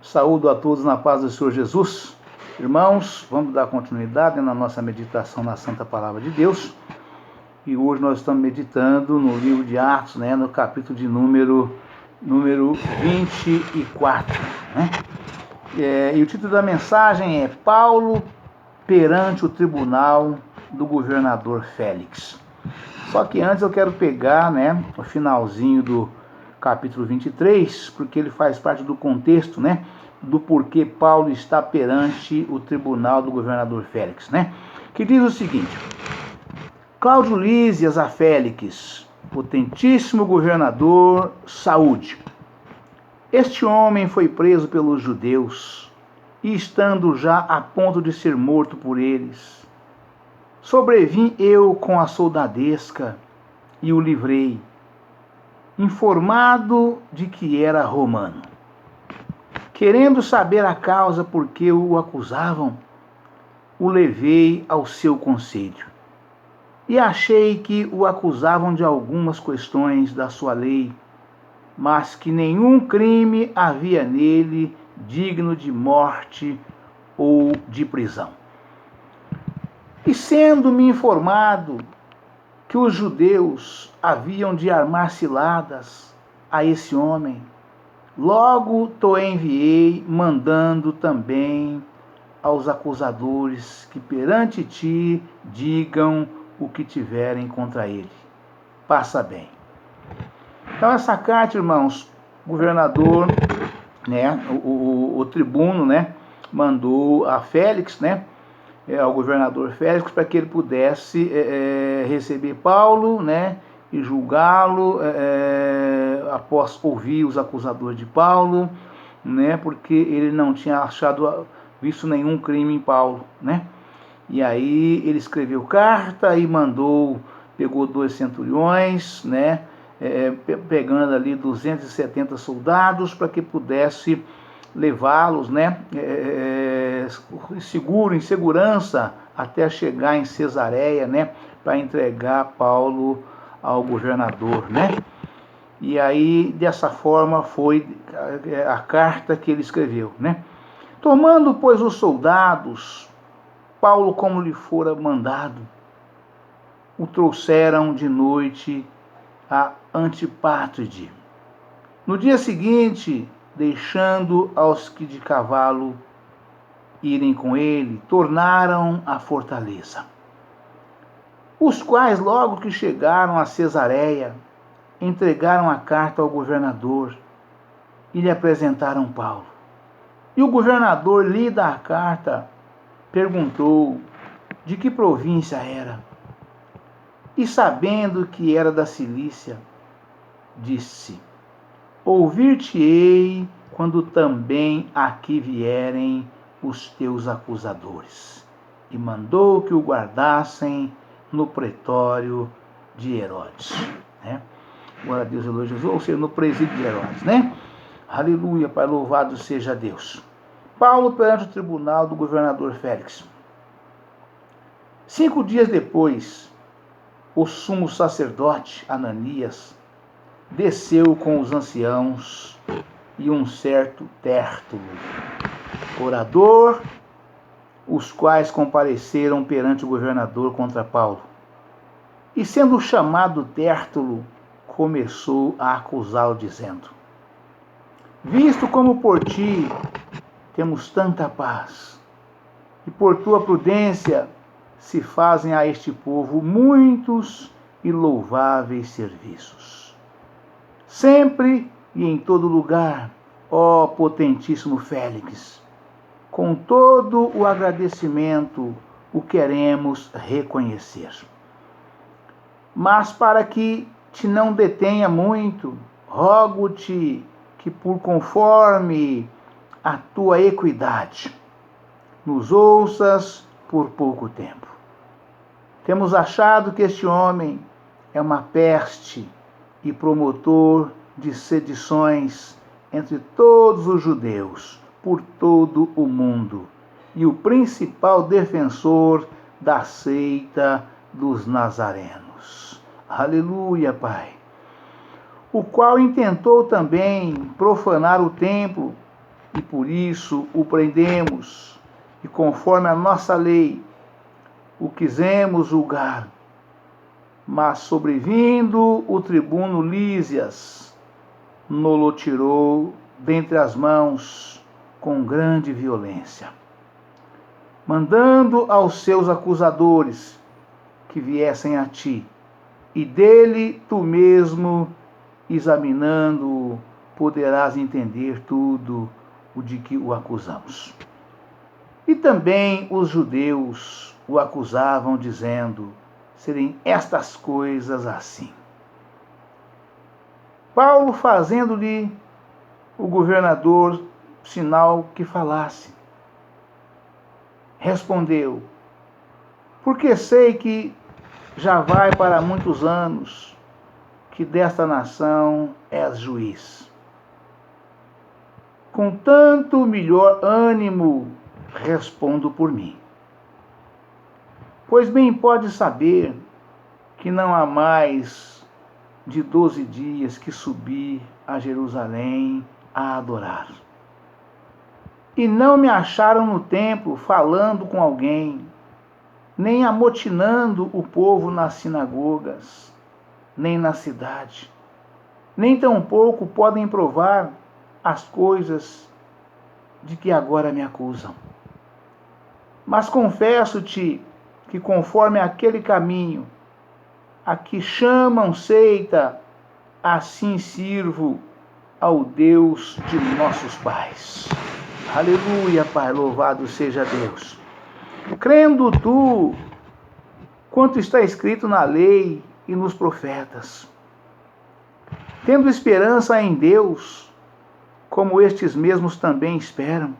Saúdo a todos na paz do Senhor Jesus. Irmãos, vamos dar continuidade na nossa meditação na Santa Palavra de Deus. E hoje nós estamos meditando no livro de Atos, no capítulo de número 24. E o título da mensagem é Paulo perante o tribunal do governador Félix. Só que antes eu quero pegar o finalzinho do capítulo 23, porque ele faz parte do contexto, do porquê Paulo está perante o tribunal do governador Félix, que diz o seguinte: Cláudio Lísias a Félix, potentíssimo governador, saúde. Este homem foi preso pelos judeus, e estando já a ponto de ser morto por eles, sobrevim eu com a soldadesca e o livrei, informado de que era romano. Querendo saber a causa por que o acusavam, o levei ao seu conselho. E achei que o acusavam de algumas questões da sua lei, mas que nenhum crime havia nele digno de morte ou de prisão. E sendo-me informado que os judeus haviam de armar ciladas a esse homem, logo te enviei, mandando também aos acusadores que perante ti digam o que tiverem contra ele. Passa bem. Então essa carta, irmãos, o governador, o tribuno, mandou a Félix, ao governador Félix, para que ele pudesse receber Paulo, e julgá-lo após ouvir os acusadores de Paulo, porque ele não tinha visto nenhum crime em Paulo, E aí ele escreveu carta e pegou 2 centuriões, pegando ali 270 soldados para que pudesse levá-los, em segurança, até chegar em Cesareia, para entregar Paulo ao governador, E aí, dessa forma, foi a carta que ele escreveu, Tomando, pois, os soldados, Paulo, como lhe fora mandado, o trouxeram de noite a Antipátride. No dia seguinte, deixando aos que de cavalo irem com ele, tornaram à fortaleza. Os quais, logo que chegaram a Cesareia, entregaram a carta ao governador e lhe apresentaram Paulo. E o governador, lida a carta, perguntou de que província era. E sabendo que era da Cilícia, disse: Ouvir-te-ei quando também aqui vierem os teus acusadores. E mandou que o guardassem no pretório de Herodes. Glória a Deus, elogios, ou seja, no presídio de Herodes, Aleluia, Pai, louvado seja Deus. Paulo perante o tribunal do governador Félix. 5 dias depois, o sumo sacerdote Ananias desceu com os anciãos e um certo Tértulo, orador, os quais compareceram perante o governador contra Paulo. E sendo chamado Tértulo, começou a acusá-lo, dizendo: Visto como por ti temos tanta paz, e por tua prudência se fazem a este povo muitos e louváveis serviços. Sempre e em todo lugar, ó potentíssimo Félix, com todo o agradecimento o queremos reconhecer. Mas para que te não detenha muito, rogo-te que por conforme a tua equidade, nos ouças por pouco tempo. Temos achado que este homem é uma peste e promotor de sedições entre todos os judeus, por todo o mundo, e o principal defensor da seita dos nazarenos. Aleluia, Pai. O qual intentou também profanar o templo, e por isso o prendemos, e conforme a nossa lei o quisemos julgar. Mas sobrevindo o tribuno Lísias, nolo tirou dentre as mãos com grande violência, mandando aos seus acusadores que viessem a ti, e dele tu mesmo, examinando-o, poderás entender tudo o de que o acusamos. E também os judeus o acusavam, dizendo serem estas coisas assim. Paulo, fazendo-lhe o governador sinal que falasse, respondeu: porque sei que já vai para muitos anos que desta nação és juiz. Com tanto melhor ânimo respondo por mim. Pois bem pode saber que não há mais de 12 dias que subi a Jerusalém a adorar. E não me acharam no templo falando com alguém, nem amotinando o povo nas sinagogas, nem na cidade. Nem tampouco podem provar as coisas de que agora me acusam. Mas confesso-te que conforme aquele caminho a que chamam seita, assim sirvo ao Deus de nossos pais. Aleluia, Pai, louvado seja Deus. Crendo tu quanto está escrito na lei e nos profetas, tendo esperança em Deus, como estes mesmos também esperam,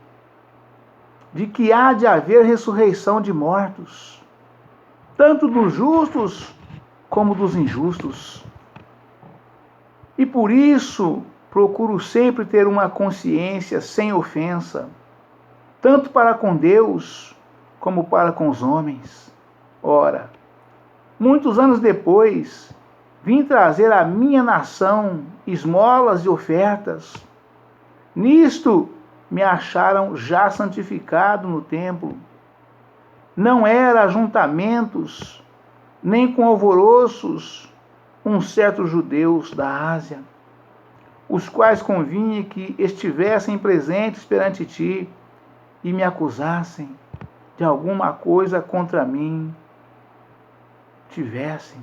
de que há de haver ressurreição de mortos, tanto dos justos como dos injustos. E por isso procuro sempre ter uma consciência sem ofensa, tanto para com Deus como para com os homens. Ora, muitos anos depois, vim trazer à minha nação esmolas e ofertas. Nisto me acharam já santificado no templo. Não era ajuntamentos, nem com alvoroços, certos judeus da Ásia, os quais convinha que estivessem presentes perante ti e me acusassem de alguma coisa contra mim tivessem.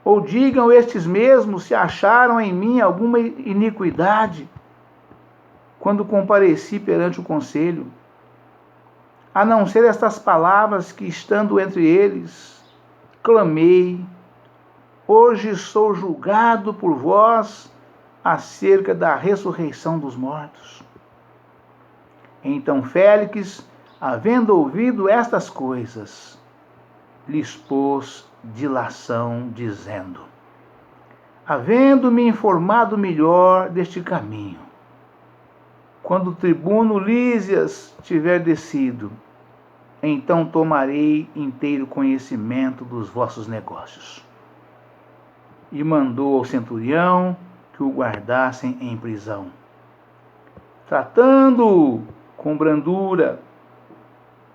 Ou digam estes mesmos se acharam em mim alguma iniquidade quando compareci perante o conselho, a não ser estas palavras que, estando entre eles, clamei: hoje sou julgado por vós acerca da ressurreição dos mortos. Então Félix, havendo ouvido estas coisas, lhes pôs dilação, dizendo: havendo-me informado melhor deste caminho, quando o tribuno Lísias tiver descido, então tomarei inteiro conhecimento dos vossos negócios. E mandou ao centurião que o guardassem em prisão, tratando-o com brandura,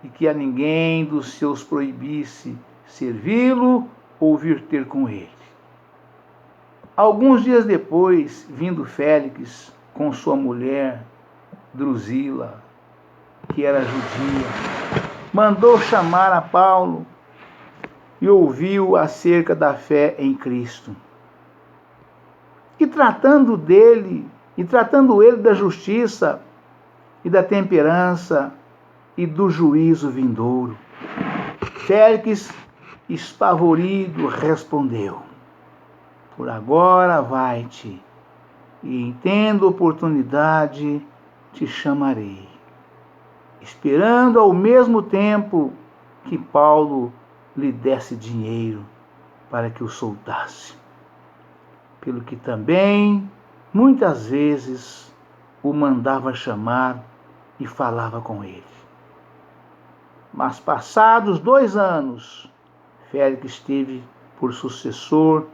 e que a ninguém dos seus proibisse servi-lo ou vir ter com ele. Alguns dias depois, vindo Félix com sua mulher Drusila, que era judia, mandou chamar a Paulo e ouviu acerca da fé em Cristo. E tratando ele da justiça e da temperança e do juízo vindouro, Félix, espavorido, respondeu: por agora vai-te, e tendo oportunidade te chamarei, esperando ao mesmo tempo que Paulo lhe desse dinheiro para que o soltasse, pelo que também muitas vezes o mandava chamar e falava com ele. Mas passados 2 anos, Félix teve por sucessor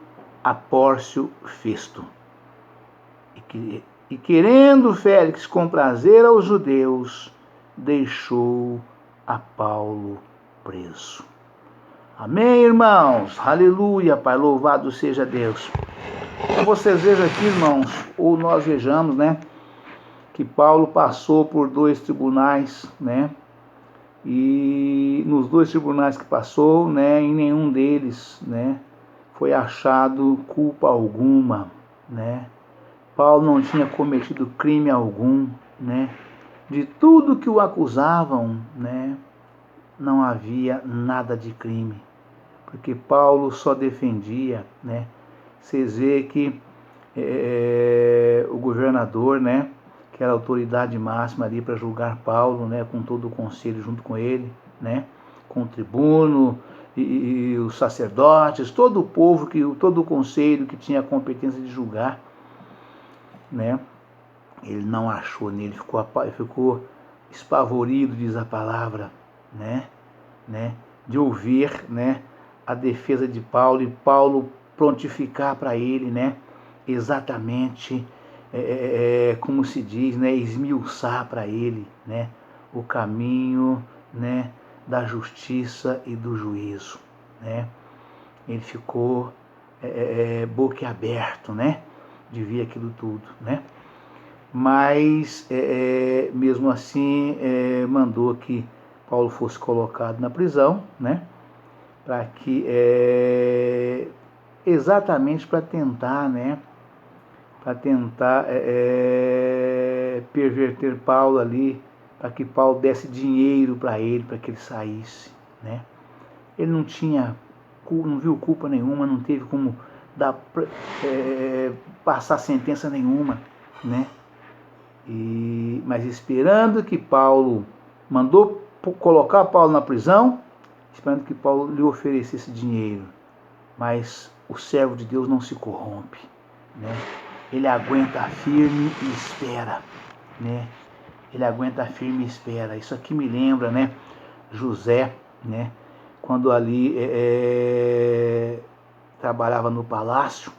a Pórcio Festo, E querendo Félix comprazer aos judeus, deixou a Paulo preso. Amém, irmãos? Aleluia, Pai, louvado seja Deus. Então vocês vejam aqui, irmãos, ou nós vejamos, né, que Paulo passou por 2 tribunais, né, e nos 2 tribunais que passou, né, em nenhum deles, né, foi achado culpa alguma, né. Paulo não tinha cometido crime algum, né. De tudo que o acusavam, né, não havia nada de crime, porque Paulo só defendia, né. Vocês veem que o governador, né, que era a autoridade máxima ali para julgar Paulo, né, com todo o conselho junto com ele, né, com o tribuno e os sacerdotes, todo o povo, todo o conselho que tinha a competência de julgar, né, ele não achou nele, ficou espavorido, diz a palavra, né, de ouvir, né, a defesa de Paulo, e Paulo prontificar para ele, né, exatamente como se diz, né, esmiuçar para ele, né, o caminho, né, da justiça e do juízo, né. Ele ficou boquiaberto, né, de ver aquilo tudo, né. Mas mesmo assim mandou que Paulo fosse colocado na prisão, né, para que exatamente para tentar, né, perverter Paulo ali, para que Paulo desse dinheiro para ele que ele saísse, né. Ele não viu culpa nenhuma, não teve como passar sentença nenhuma, né. Mas esperando que Paulo, mandou colocar Paulo na prisão, esperando que Paulo lhe oferecesse dinheiro. Mas o servo de Deus não se corrompe, né? Ele aguenta firme e espera, né? Ele aguenta firme e espera. Isso aqui me lembra, né, José, né, quando ali trabalhava no palácio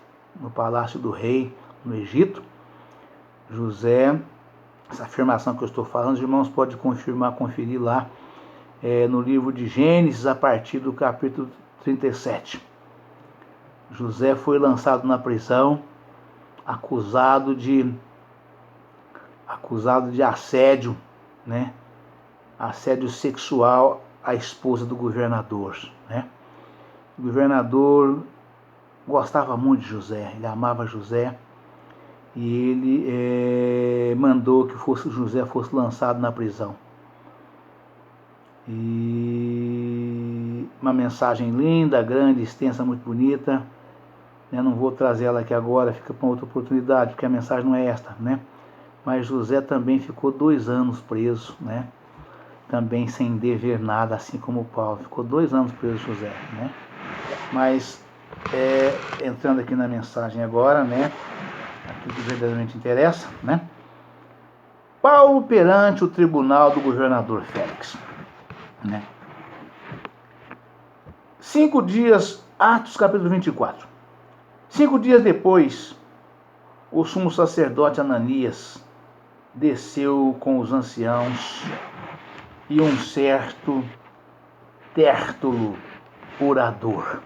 do rei, no Egito. José, essa afirmação que eu estou falando, os irmãos podem conferir lá no livro de Gênesis, a partir do capítulo 37. José foi lançado na prisão, acusado de assédio, né? Assédio sexual à esposa do governador, né? O governador gostava muito de José, ele amava José, e ele mandou que José fosse lançado na prisão. E uma mensagem linda, grande, extensa, muito bonita. Eu não vou trazer ela aqui agora, fica para outra oportunidade, porque a mensagem não é esta, né? Mas José também ficou 2 anos preso, né? Também sem dever nada, assim como Paulo. Ficou 2 anos preso José, né? Mas, entrando aqui na mensagem agora, né? Aquilo que verdadeiramente interessa, né? Paulo perante o tribunal do governador Félix, né? 5 dias, Atos capítulo 24. 5 dias depois, o sumo sacerdote Ananias desceu com os anciãos e um certo Tértulo, orador,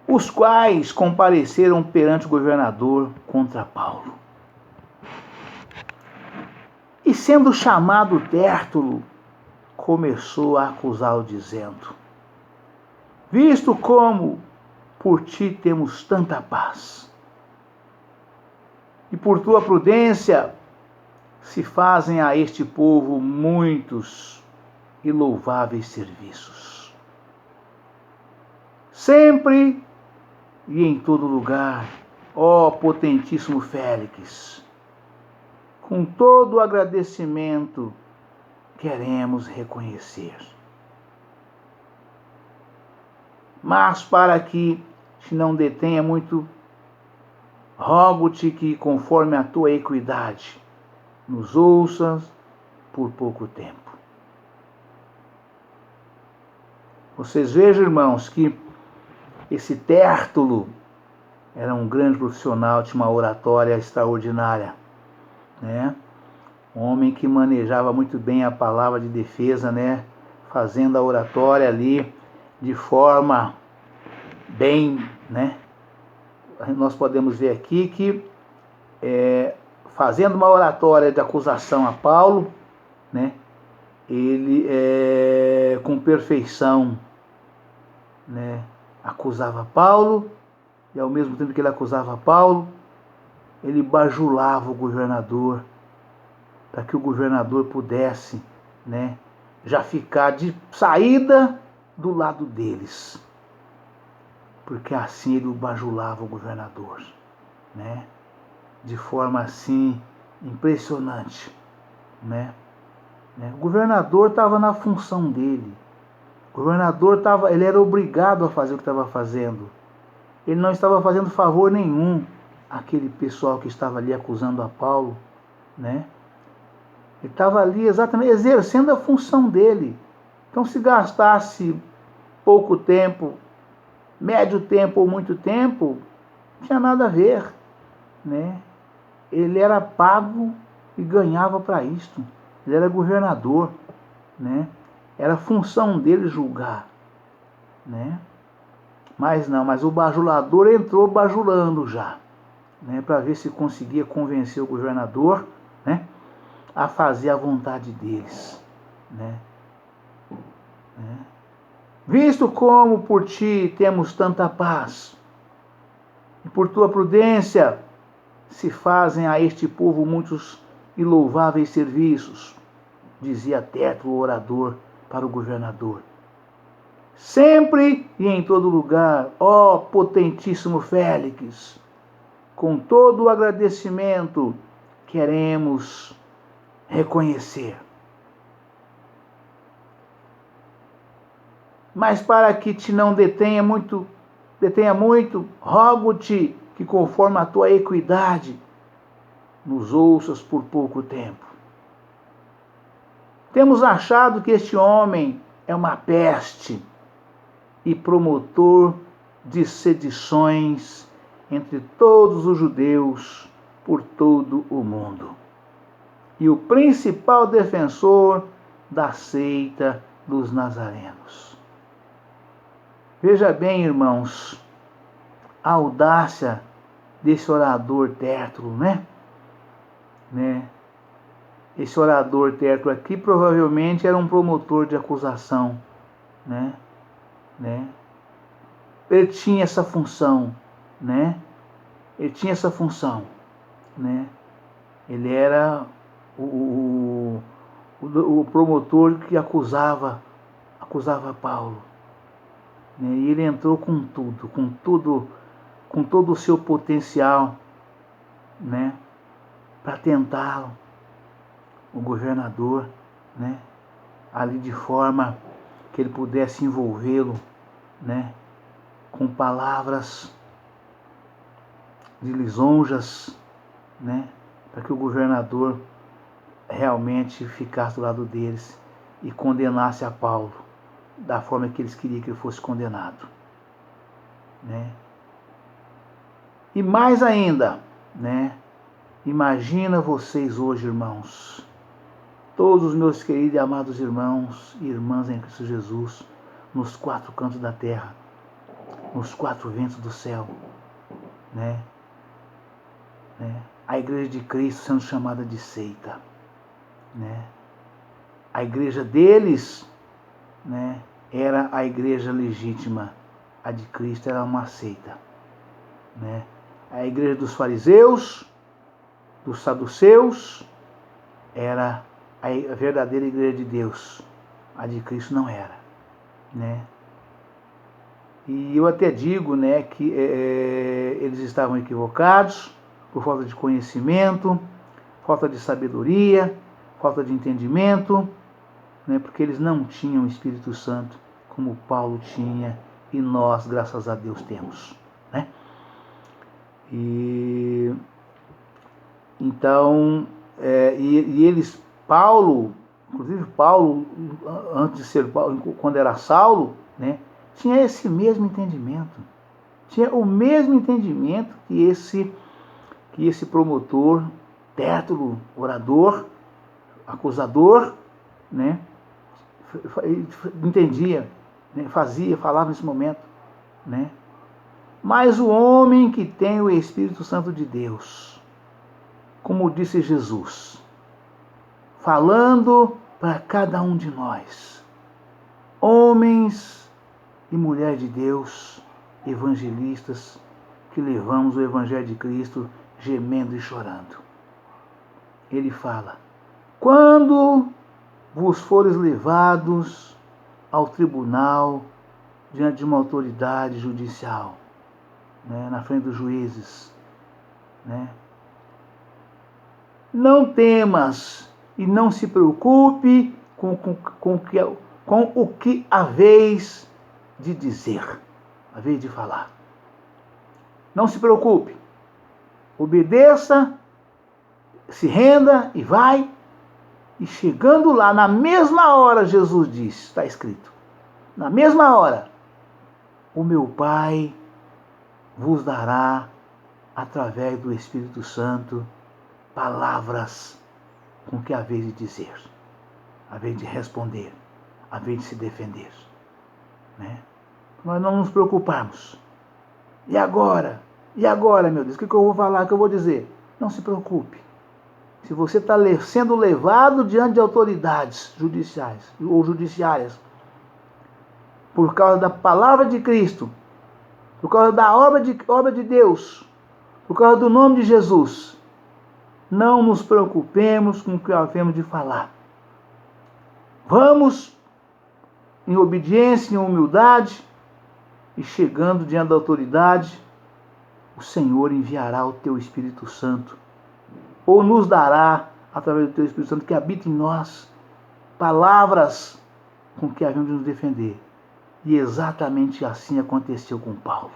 os quais compareceram perante o governador contra Paulo. E sendo chamado Tértulo, começou a acusá-lo, dizendo: visto como por ti temos tanta paz, e por tua prudência se fazem a este povo muitos e louváveis serviços, sempre e em todo lugar, ó potentíssimo Félix, com todo o agradecimento queremos reconhecer. Mas para que te não detenha muito, rogo-te que, conforme a tua equidade, nos ouças por pouco tempo. Vocês vejam, irmãos, que esse Tértulo era um grande profissional, tinha uma oratória extraordinária, né? Um homem que manejava muito bem a palavra de defesa, né? Fazendo a oratória ali de forma bem, né? Nós podemos ver aqui que fazendo uma oratória de acusação a Paulo, né? Ele com perfeição, né? Acusava Paulo, e ao mesmo tempo que ele acusava Paulo, ele bajulava o governador, para que o governador pudesse, né, já ficar de saída do lado deles, porque assim ele bajulava o governador, né, de forma assim impressionante, né. O governador estava na função dele, o governador ele era obrigado a fazer o que estava fazendo, ele não estava fazendo favor nenhum àquele pessoal que estava ali acusando a Paulo, né. Ele estava ali exatamente exercendo a função dele. Então, se gastasse pouco tempo, médio tempo ou muito tempo, não tinha nada a ver, né? Ele era pago e ganhava para isto. Ele era governador, né? Era função dele julgar, né? Mas o bajulador entrou bajulando já, né? Para ver se conseguia convencer o governador, né? A fazer a vontade deles, né? Visto como por ti temos tanta paz, e por tua prudência se fazem a este povo muitos e louváveis serviços, dizia Tértulo, o orador, para o governador. Sempre e em todo lugar, ó potentíssimo Félix, com todo o agradecimento queremos reconhecer. Mas para que te não detenha muito, rogo-te que conforme a tua equidade nos ouças por pouco tempo. Temos achado que este homem é uma peste e promotor de sedições entre todos os judeus por todo o mundo, e o principal defensor da seita dos nazarenos. Veja bem, irmãos, a audácia desse orador Tértulo, né? Esse orador Tértulo aqui provavelmente era um promotor de acusação, né? Ele tinha essa função, né? Ele era o promotor que acusava Paulo, né? E ele entrou com todo o seu potencial, né? Para tentar o governador, né? Ali de forma que ele pudesse envolvê-lo, né? Com palavras de lisonjas, né? Para que o governador realmente ficasse do lado deles e condenasse a Paulo da forma que eles queriam que ele fosse condenado, né? E mais ainda, né? Imagina vocês hoje, irmãos, todos os meus queridos e amados irmãos e irmãs em Cristo Jesus, nos quatro cantos da terra, nos quatro ventos do céu, né? A igreja de Cristo sendo chamada de seita, né? A igreja deles, né, era a igreja legítima, a de Cristo era uma seita, né? A igreja dos fariseus, dos saduceus, era a verdadeira igreja de Deus, a de Cristo não era, né? E eu até digo, né, que eles estavam equivocados por falta de conhecimento, falta de sabedoria, falta de entendimento, né, porque eles não tinham o Espírito Santo como Paulo tinha e nós, graças a Deus, temos, né? E então, eles, inclusive Paulo, antes de ser Paulo, quando era Saulo, né, tinha esse mesmo entendimento, tinha o mesmo entendimento que esse promotor, Tértulo, orador, acusador, né, entendia, né, falava nesse momento, né? Mas o homem que tem o Espírito Santo de Deus, como disse Jesus, falando para cada um de nós, homens e mulheres de Deus, evangelistas, que levamos o Evangelho de Cristo gemendo e chorando. Ele fala: quando vos fores levados ao tribunal, diante de uma autoridade judicial, né, na frente dos juízes, né, não temas e não se preocupe com o que haveis de dizer, haveis de falar. Não se preocupe, obedeça, se renda e vai. E chegando lá, na mesma hora, Jesus disse, está escrito, na mesma hora, o meu Pai vos dará, através do Espírito Santo, palavras com que haveis de dizer, haveis de responder, haveis de se defender, né? Nós não nos preocuparmos. E agora? E agora, meu Deus? O que eu vou falar? O que eu vou dizer? Não se preocupe. Se você está sendo levado diante de autoridades judiciais ou judiciárias, por causa da palavra de Cristo, por causa da obra de Deus, por causa do nome de Jesus, não nos preocupemos com o que havemos de falar. Vamos em obediência, em humildade, e chegando diante da autoridade, o Senhor enviará o teu Espírito Santo, ou nos dará, através do teu Espírito Santo que habita em nós, palavras com que havemos de nos defender. E exatamente assim aconteceu com Paulo,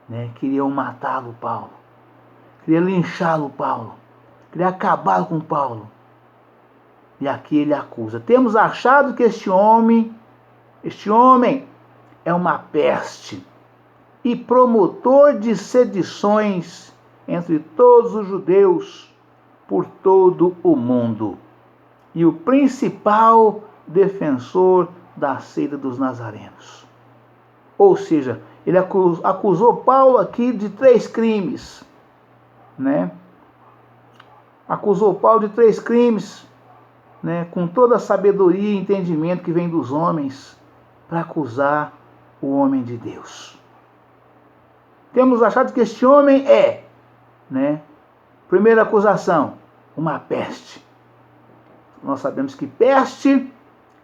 né? Queriam matá-lo, Paulo. Queriam linchá-lo, Paulo. Queriam acabar com Paulo. E aqui ele acusa. Temos achado que este homem é uma peste e promotor de sedições entre todos os judeus por todo o mundo, e o principal defensor da seita dos nazarenos. Ou seja, ele acusou Paulo aqui de 3 crimes, né? Acusou Paulo de 3 crimes, né? Com toda a sabedoria e entendimento que vem dos homens, para acusar o homem de Deus. Temos achado que este homem é, né? Primeira acusação, uma peste. Nós sabemos que peste,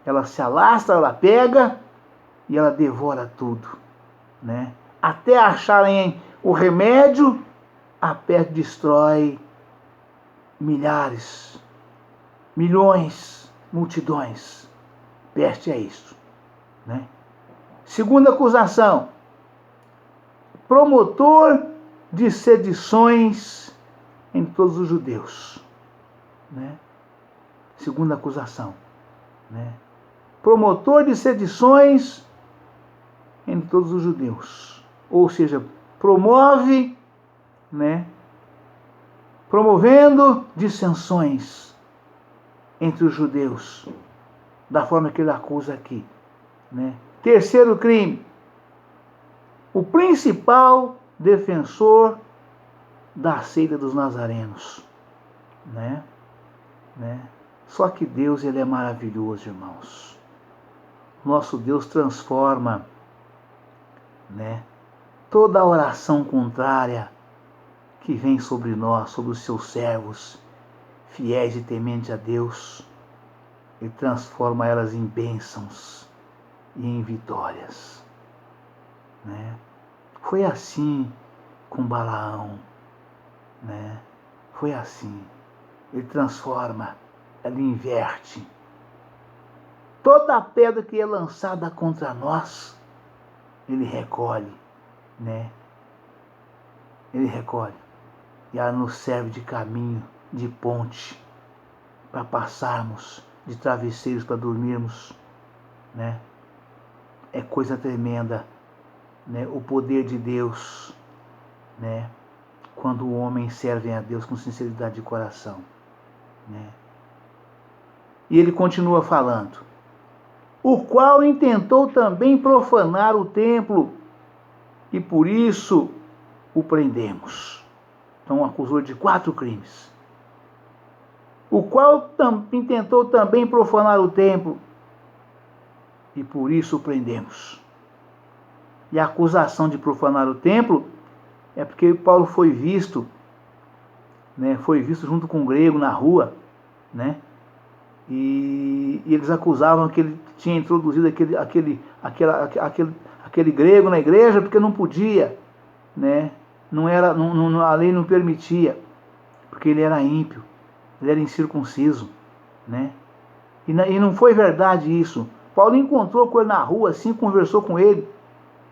ela se alastra, ela pega e ela devora tudo, né? Até acharem o remédio, a peste destrói milhares, milhões, multidões. Peste é isso, né? Segunda acusação, promotor de sedições em todos os judeus, né? Segunda acusação, né? Promotor de sedições entre todos os judeus. Ou seja, promove, né? Promovendo dissensões entre os judeus, da forma que ele acusa aqui, né? Terceiro crime, o principal defensor da seita dos nazarenos, né? Só que Deus, ele é maravilhoso, irmãos. Nosso Deus transforma, né, toda a oração contrária que vem sobre nós, sobre os seus servos, fiéis e tementes a Deus. Ele transforma elas em bênçãos e em vitórias, né? Foi assim com Balaão, né? Foi assim. Ele transforma, ele inverte. Toda a pedra que é lançada contra nós, ele recolhe, né? Ele recolhe. E ela nos serve de caminho, de ponte, para passarmos, de travesseiros para dormirmos, né? É coisa tremenda né, o poder de Deus, né, quando o homem serve a Deus com sinceridade de coração, né? E ele continua falando: o qual intentou também profanar o templo, e por isso o prendemos. Então acusou de 4 crimes. O qual intentou também profanar o templo, e por isso o prendemos. E a acusação de profanar o templo é porque Paulo foi visto, né, foi visto junto com um grego na rua, né? E eles acusavam que ele tinha introduzido aquele grego na igreja porque não podia, né? A lei não permitia, porque ele era ímpio, ele era incircunciso, né? E não foi verdade isso. Paulo encontrou com ele na rua, assim, conversou com ele,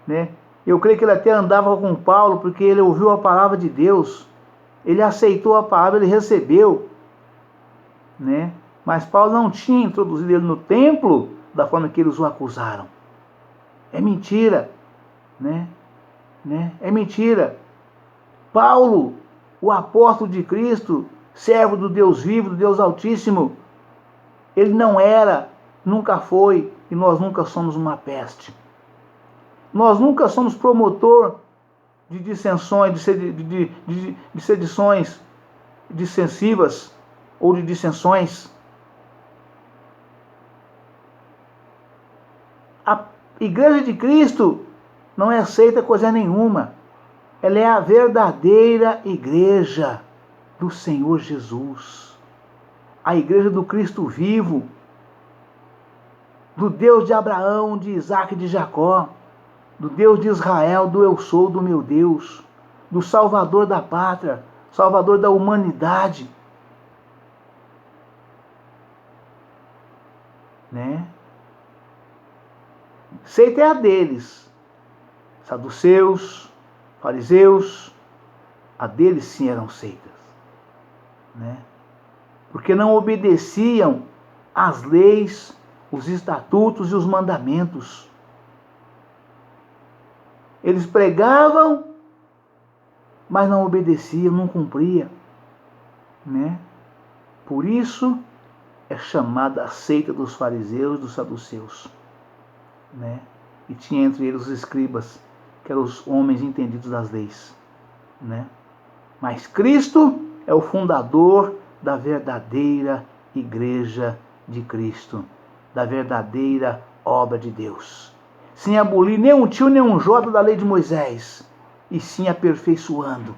né? Eu creio que ele até andava com Paulo porque ele ouviu a palavra de Deus, ele aceitou a palavra, ele recebeu, né? Mas Paulo não tinha introduzido ele no templo da forma que eles o acusaram. É mentira, né? É mentira. Paulo, o apóstolo de Cristo, servo do Deus vivo, do Deus Altíssimo, ele não era, nunca foi, e nós nunca somos uma peste. Nós nunca somos promotor de dissensões, de sedições dissensivas ou de dissensões. A Igreja de Cristo não aceita coisa nenhuma. Ela é a verdadeira igreja do Senhor Jesus. A igreja do Cristo vivo, do Deus de Abraão, de Isaac e de Jacó, do Deus de Israel, do eu sou, do meu Deus, do Salvador da pátria, Salvador da humanidade. Né? Seita é a deles, saduceus, fariseus, a deles sim eram seitas, né? Porque não obedeciam às leis, os estatutos e os mandamentos. Eles pregavam, mas não obedeciam, não cumpriam, né? Por isso é chamada a seita dos fariseus e dos saduceus, né? E tinha entre eles os escribas, que eram os homens entendidos das leis, né? Mas Cristo é o fundador da verdadeira igreja de Cristo, da verdadeira obra de Deus, sem abolir nem um tio nem um jota da lei de Moisés, e sim aperfeiçoando,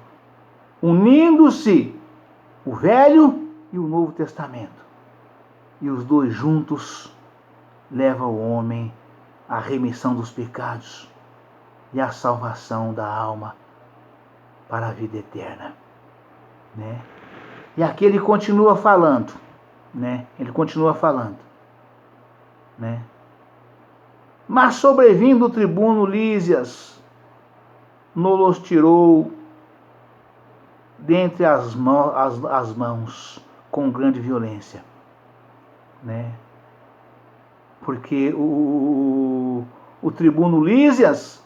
unindo-se o Velho e o Novo Testamento, e os dois juntos levam o homem à remissão dos pecados e à salvação da alma para a vida eterna, né? E aqui ele continua falando, né? Ele continua falando, né? Mas sobrevindo o tribuno Lísias, nos tirou dentre as mãos com grande violência, né? Porque o tribuno Lísias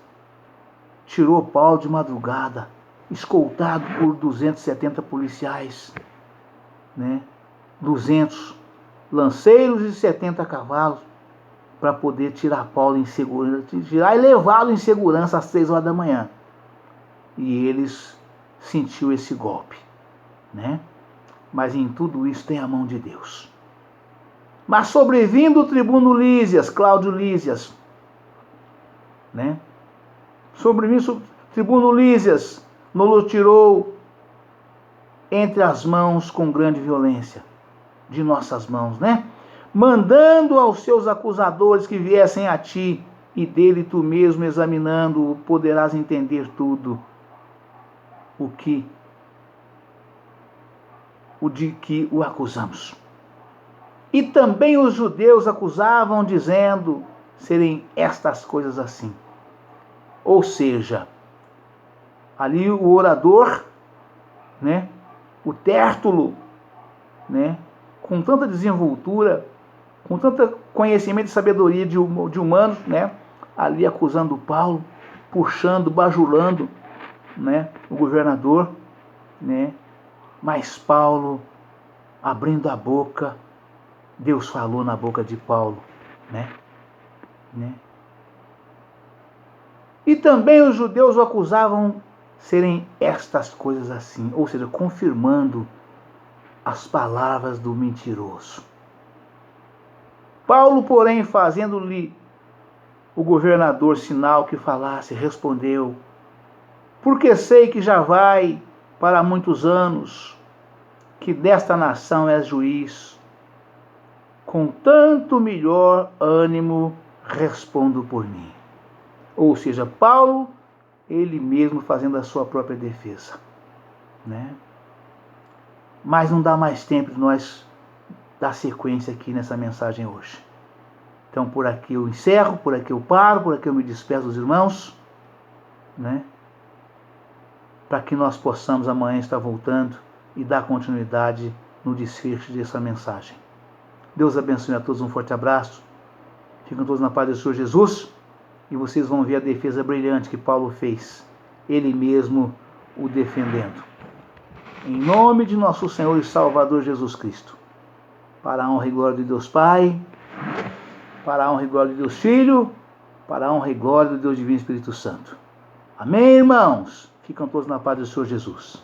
tirou Paulo de madrugada, escoltado por 270 policiais, né? 200 lanceiros e 70 cavalos, para poder tirar Paulo em segurança, tirar e levá-lo em segurança às 6 horas da manhã. E eles sentiu esse golpe, né? Mas em tudo isso tem a mão de Deus. Mas sobrevindo o tribuno Lísias, Cláudio Lísias, né? Sobrevindo o tribuno Lísias, nos tirou entre as mãos com grande violência, de nossas mãos, né? Mandando aos seus acusadores que viessem a ti, e dele tu mesmo examinando poderás entender tudo o de que o acusamos. E também os judeus acusavam, dizendo serem estas coisas assim. Ou seja, ali o orador, né, o Tértulo, né, com tanta desenvoltura, com tanto conhecimento e sabedoria de humanos, né, ali acusando Paulo, puxando, bajulando, né, o governador, né? Mas Paulo, abrindo a boca, Deus falou na boca de Paulo, né? E também os judeus o acusavam serem estas coisas assim, ou seja, confirmando as palavras do mentiroso. Paulo, porém, fazendo-lhe o governador sinal que falasse, respondeu: porque sei que já vai para muitos anos que desta nação és juiz, com tanto melhor ânimo respondo por mim. Ou seja, Paulo, ele mesmo fazendo a sua própria defesa, né? Mas não dá mais tempo de nós dar sequência aqui nessa mensagem hoje. Então por aqui eu encerro, por aqui eu paro, por aqui eu me despeço dos irmãos, né? Para que nós possamos amanhã estar voltando e dar continuidade no desfecho dessa mensagem. Deus abençoe a todos, um forte abraço. Ficam todos na paz do Senhor Jesus. E vocês vão ver a defesa brilhante que Paulo fez, ele mesmo o defendendo. Em nome de nosso Senhor e Salvador Jesus Cristo. Para a honra e glória de Deus Pai, para a honra e glória de Deus Filho, para a honra e glória de Deus Divino Espírito Santo. Amém, irmãos? Ficam todos na paz do Senhor Jesus.